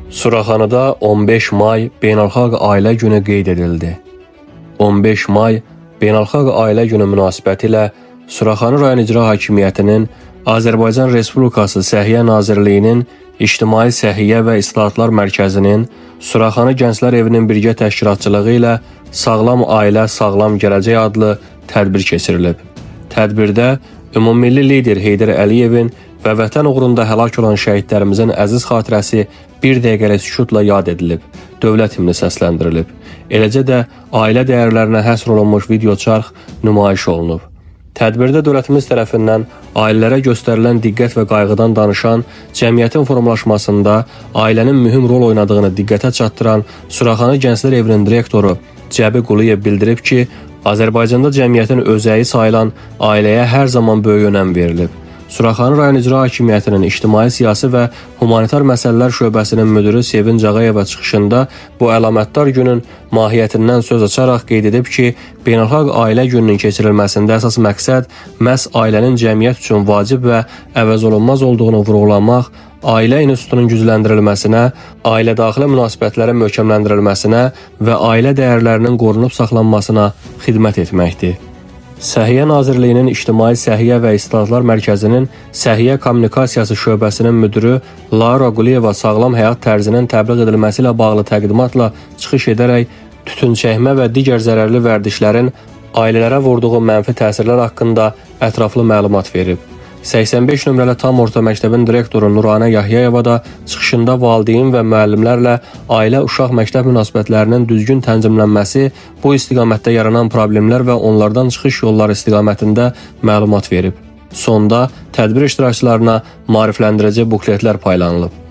Suraxanıda 15 may Beynəlxalq Ailə Günü qeyd edildi. 15 may Beynəlxalq Ailə Günü münasibətilə Suraxanı rayon icra hakimiyyətinin, Azərbaycan Respublikası Səhiyyə Nazirliyinin, İctimai Səhiyyə və İslahatlar Mərkəzinin, Suraxanı Gənclər Evinin birgə təşkilatçılığı ilə Sağlam Ailə, Sağlam Gələcək adlı tədbir keçirilib. Tədbirdə ümummilli lider Heydər Əliyevin və vətən uğrunda həlak olan şəhidlərimizin əziz xatirəsi bir dəqiqəlik sükutla yad edilib, dövlət himni səsləndirilib. Eləcə də ailə dəyərlərinə həsr olunmuş videoçarx nümayiş olunub. Tədbirdə dövlətimiz tərəfindən ailələrə göstərilən diqqət və qayğıdan danışan, cəmiyyətin formalaşmasında ailənin mühüm rol oynadığını diqqətə çatdıran Suraxanı Gənclər Evinin direktoru Cəbi Quliyev bildirib ki, Azərbaycanda cəmiyyətin özəyi sayılan ailəyə hər zaman böyük önəm verilib. Suraxanı rayon icra hakimiyyətinin ictimai siyasi və humanitar məsələlər şöbəsinin müdürü Sevinc Ağayeva çıxışında bu əlamətdar günün mahiyyətindən söz açaraq qeyd edib ki, Beynəlxalq Ailə Gününün keçirilməsində əsas məqsəd məhz ailənin cəmiyyət üçün vacib və əvəzolunmaz olduğunu vurğulamaq, ailə institutunun gücləndirilməsinə, ailə daxili münasibətlərin möhkəmləndirilməsinə və ailə dəyərlərinin qorunub saxlanmasına xidmət etməkdir. Səhiyyə Nazirliyinin İctimai Səhiyyə və İslahatlar Mərkəzinin Səhiyyə Kommunikasiyası şöbəsinin müdürü Lara Quliyeva sağlam həyat tərzinin təbliğ edilməsi ilə bağlı təqdimatla çıxış edərək tütünçəkmə və digər zərərli vərdişlərin ailələrə vurduğu mənfi təsirlər haqqında ətraflı məlumat verib. 85 nömrəli tam orta məktəbin direktoru Nuranə Yahyayeva da çıxışında valideyn və müəllimlərlə ailə-uşaq məktəb münasibətlərinin düzgün tənzimlənməsi, bu istiqamətdə yaranan problemlər və onlardan çıxış yolları istiqamətində məlumat verib. Sonda tədbir iştirakçılarına maarifləndirici bukletlər paylanılıb.